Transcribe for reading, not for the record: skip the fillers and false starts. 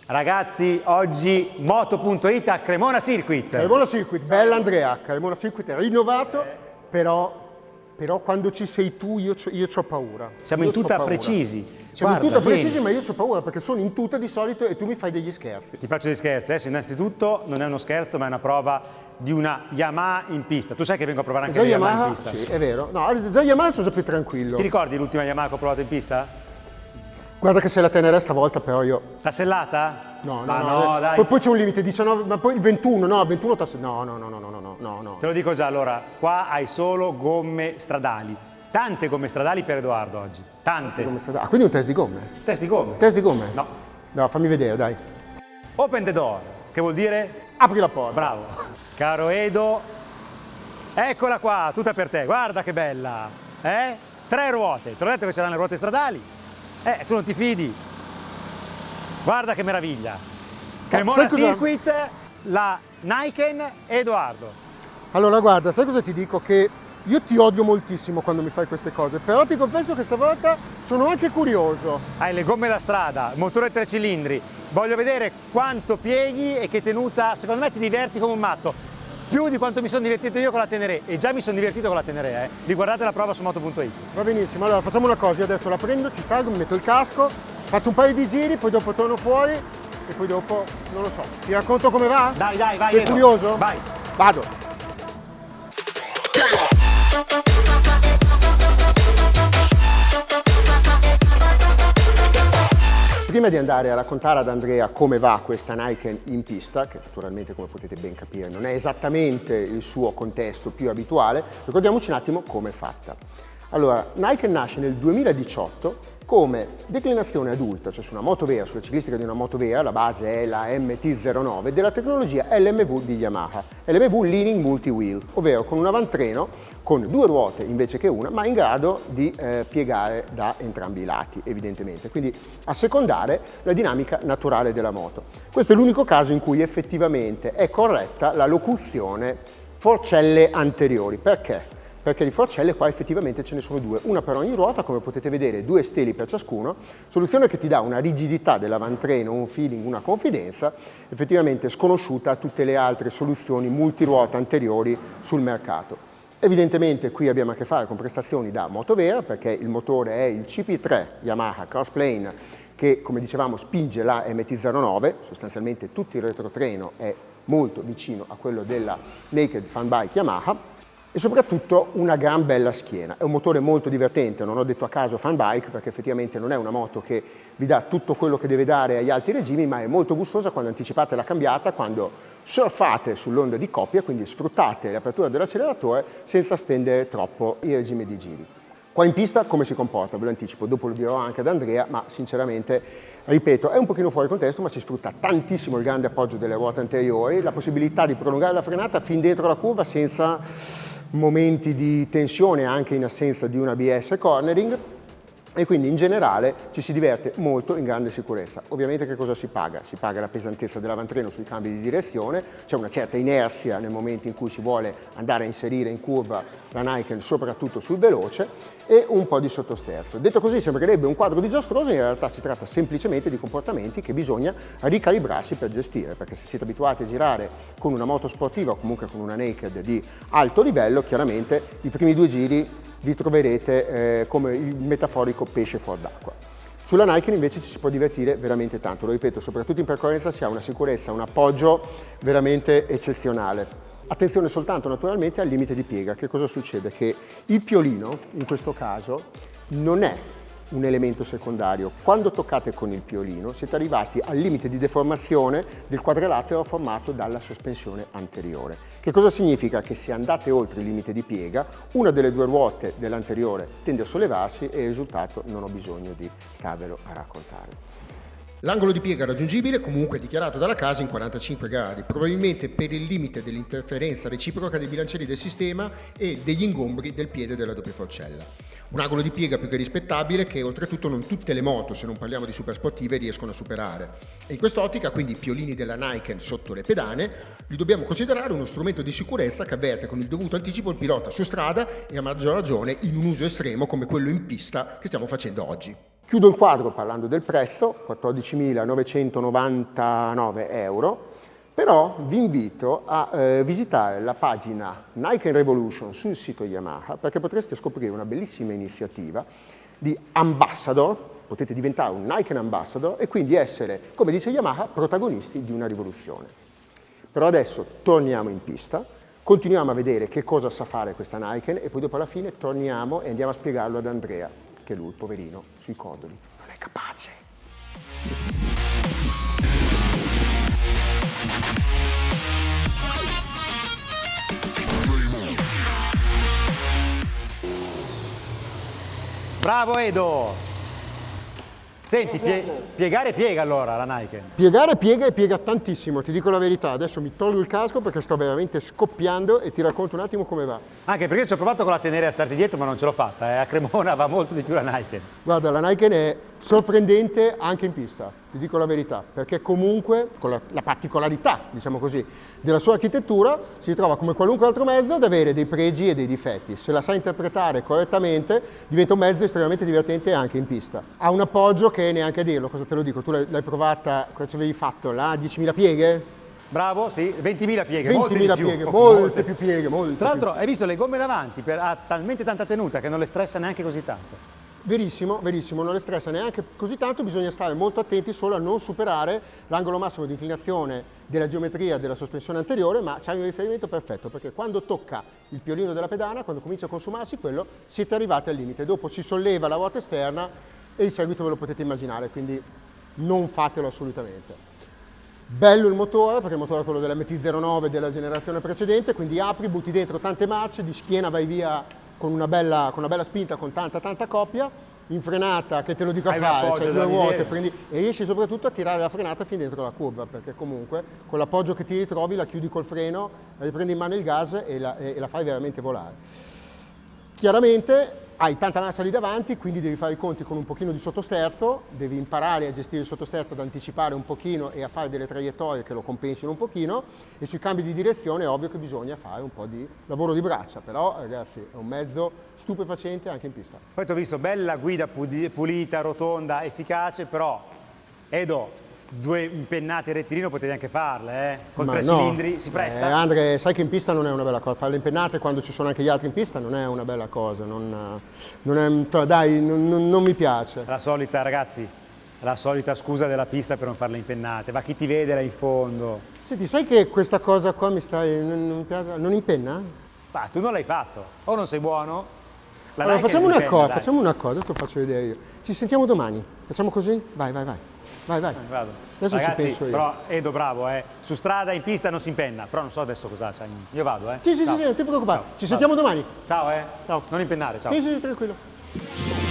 Ragazzi, oggi Moto.it a Cremona Circuit. Cremona Circuit, bella Andrea, Cremona Circuit è rinnovato, però quando ci sei tu io c'ho paura. Siamo in tuta precisi. Siamo in tuta precisi, ma io c'ho paura perché sono in tuta di solito e tu mi fai degli scherzi. Ti faccio degli scherzi, adesso innanzitutto non è uno scherzo ma è una prova di una Yamaha in pista. Tu sai che vengo a provare anche le Yamaha in pista? Sì, è vero. No, già Yamaha sono già più tranquillo. Ti ricordi l'ultima Yamaha che ho provato in pista? Guarda che se la tenerei stavolta però io... L'ha sellata? No, dai. Poi c'è un limite, 19, ma poi il 21, no, 21 no. Te lo dico già, allora, qua hai solo gomme stradali. Tante gomme stradali per Edoardo oggi, tante. Ah, quindi un test di gomme? Test di gomme? Test di gomme? No. No, fammi vedere, dai. Open the door, che vuol dire? Apri la porta. Bravo. Caro Edo, eccola qua, tutta per te, guarda che bella. 3 ruote, te l'ho detto che c'erano le ruote stradali. Tu non ti fidi? Guarda che meraviglia. Cremona Circuit, la Niken e Edoardo. Allora guarda, sai cosa ti dico? Che io ti odio moltissimo quando mi fai queste cose, però ti confesso che stavolta sono anche curioso. Hai le gomme da strada, motore 3 cilindri. Voglio vedere quanto pieghi e che tenuta, secondo me ti diverti come un matto. Più di quanto mi sono divertito io con la Tenere, e già mi sono divertito con la Tenere, Riguardate la prova su Moto.it. Va benissimo, allora facciamo una cosa, io adesso la prendo, ci salgo, mi metto il casco, faccio un paio di giri, poi dopo torno fuori e poi dopo, non lo so, ti racconto come va? Dai, vai. Sei curioso? Vai. Vado. Prima di andare a raccontare ad Andrea come va questa Niken in pista, che naturalmente come potete ben capire non è esattamente il suo contesto più abituale, ricordiamoci un attimo come è fatta. Allora, Niken nasce nel 2018 come declinazione adulta, cioè su una moto vera, sulla ciclistica di una moto vera, la base è la MT-09, della tecnologia LMV di Yamaha, LMV Leaning Multi-Wheel, ovvero con un avantreno con 2 ruote invece che una, ma in grado di piegare da entrambi i lati, evidentemente, quindi a secondare la dinamica naturale della moto. Questo è l'unico caso in cui effettivamente è corretta la locuzione forcelle anteriori. Perché? Perché di forcelle qua effettivamente ce ne sono 2, una per ogni ruota, come potete vedere 2 steli per ciascuno, soluzione che ti dà una rigidità dell'avantreno, un feeling, una confidenza effettivamente sconosciuta a tutte le altre soluzioni multiruota anteriori sul mercato. Evidentemente qui abbiamo a che fare con prestazioni da moto vera, perché il motore è il CP3 Yamaha Crossplane che, come dicevamo, spinge la MT-09, sostanzialmente tutto il retrotreno è molto vicino a quello della Naked Fan Bike Yamaha, e soprattutto una gran bella schiena. È un motore molto divertente, non ho detto a caso fan bike perché effettivamente non è una moto che vi dà tutto quello che deve dare agli alti regimi, ma è molto gustosa quando anticipate la cambiata, quando surfate sull'onda di coppia, quindi sfruttate l'apertura dell'acceleratore senza stendere troppo il regime di giri. Qua in pista come si comporta? Ve lo anticipo, dopo lo dirò anche ad Andrea, ma sinceramente, ripeto, è un pochino fuori contesto, ma si sfrutta tantissimo il grande appoggio delle ruote anteriori, la possibilità di prolungare la frenata fin dentro la curva senza momenti di tensione anche in assenza di un ABS cornering, e quindi in generale ci si diverte molto in grande sicurezza. Ovviamente che cosa si paga? Si paga la pesantezza dell'avantreno sui cambi di direzione, c'è una certa inerzia nel momento in cui si vuole andare a inserire in curva la Niken, soprattutto sul veloce, e un po' di sottosterzo. Detto così sembrerebbe un quadro disastroso, in realtà si tratta semplicemente di comportamenti che bisogna ricalibrarsi per gestire, perché se siete abituati a girare con una moto sportiva o comunque con una naked di alto livello, chiaramente i primi 2 giri vi troverete come il metaforico pesce fuor d'acqua. Sulla Niken invece ci si può divertire veramente tanto, lo ripeto, soprattutto in percorrenza si ha una sicurezza, un appoggio veramente eccezionale. Attenzione soltanto naturalmente al limite di piega. Che cosa succede? Che il piolino, in questo caso, non è un elemento secondario. Quando toccate con il piolino siete arrivati al limite di deformazione del quadrilatero formato dalla sospensione anteriore. Che cosa significa? Che se andate oltre il limite di piega, una delle 2 ruote dell'anteriore tende a sollevarsi e il risultato non ho bisogno di starvelo a raccontare. L'angolo di piega raggiungibile comunque è dichiarato dalla casa in 45 gradi, probabilmente per il limite dell'interferenza reciproca dei bilancieri del sistema e degli ingombri del piede della doppia forcella. Un angolo di piega più che rispettabile che oltretutto non tutte le moto, se non parliamo di super sportive, riescono a superare. E in quest'ottica, quindi i piolini della Niken sotto le pedane, li dobbiamo considerare uno strumento di sicurezza che avverte con il dovuto anticipo il pilota su strada e a maggior ragione in un uso estremo come quello in pista che stiamo facendo oggi. Chiudo il quadro parlando del prezzo, 14.999 euro, però vi invito a visitare la pagina Nike Revolution sul sito Yamaha, perché potreste scoprire una bellissima iniziativa di ambassador, potete diventare un Nike Ambassador e quindi essere, come dice Yamaha, protagonisti di una rivoluzione. Però adesso torniamo in pista, continuiamo a vedere che cosa sa fare questa Nike e poi dopo alla fine torniamo e andiamo a spiegarlo ad Andrea, che lui, poverino, sui codoli non è capace. Bravo Edo! Senti, piegare piega allora la Nike. Piegare piega e piega tantissimo, ti dico la verità. Adesso mi tolgo il casco perché sto veramente scoppiando e ti racconto un attimo come va. Anche perché ci ho provato con la tenere a starti dietro ma non ce l'ho fatta, a Cremona va molto di più la Nike. Guarda, la Nike è sorprendente anche in pista, ti dico la verità, perché comunque con la particolarità, diciamo così, della sua architettura si trova come qualunque altro mezzo ad avere dei pregi e dei difetti. Se la sa interpretare correttamente diventa un mezzo estremamente divertente anche in pista. Ha un appoggio che neanche a dirlo, cosa te lo dico, tu l'hai provata, cosa ci avevi fatto? La 10.000 pieghe? Bravo, sì, 20.000 pieghe, 20.000 pieghe, molte più pieghe, molte. Tra l'altro hai visto le gomme davanti, ha talmente tanta tenuta che non le stressa neanche così tanto. Verissimo, verissimo, non le stressa neanche così tanto, bisogna stare molto attenti solo a non superare l'angolo massimo di inclinazione della geometria della sospensione anteriore, ma c'è un riferimento perfetto, perché quando tocca il piolino della pedana, quando comincia a consumarsi quello, siete arrivati al limite. Dopo si solleva la ruota esterna e il seguito ve lo potete immaginare, quindi non fatelo assolutamente. Bello il motore, perché il motore è quello dell'MT-09 della generazione precedente, quindi apri, butti dentro tante marce, di schiena vai via con una bella spinta, con tanta coppia, in frenata, che te lo dico a fare, cioè due ruote, prendi, e riesci soprattutto a tirare la frenata fin dentro la curva, perché comunque con l'appoggio che ti ritrovi la chiudi col freno, riprendi in mano il gas e la fai veramente volare. Chiaramente hai tanta massa lì davanti, quindi devi fare i conti con un pochino di sottosterzo, devi imparare a gestire il sottosterzo, ad anticipare un pochino e a fare delle traiettorie che lo compensino un pochino, e sui cambi di direzione è ovvio che bisogna fare un po' di lavoro di braccia, però ragazzi è un mezzo stupefacente anche in pista. Poi ti ho visto bella guida pulita, rotonda, efficace, però Edo, due impennate in rettilineo potevi anche farle, con tre cilindri, si presta? Andre, sai che in pista non è una bella cosa, fare le impennate quando ci sono anche gli altri in pista non è una bella cosa, non mi piace. La solita, ragazzi, la solita scusa della pista per non fare le impennate, ma chi ti vede là in fondo? Senti, sai che questa cosa qua non impenna? Ma tu non l'hai fatto, o non sei buono? Allora facciamo una cosa, te lo faccio vedere io. Ci sentiamo domani, facciamo così? Vai. Vado. Adesso Ragazzi, ci penso io. Però Edo bravo, su strada, in pista non si impenna, però non so adesso cosa c'è. Io vado, Sì, non ti preoccupare. Ci sentiamo domani. Ciao, Ciao. Non impennare, ciao. Sì, tranquillo.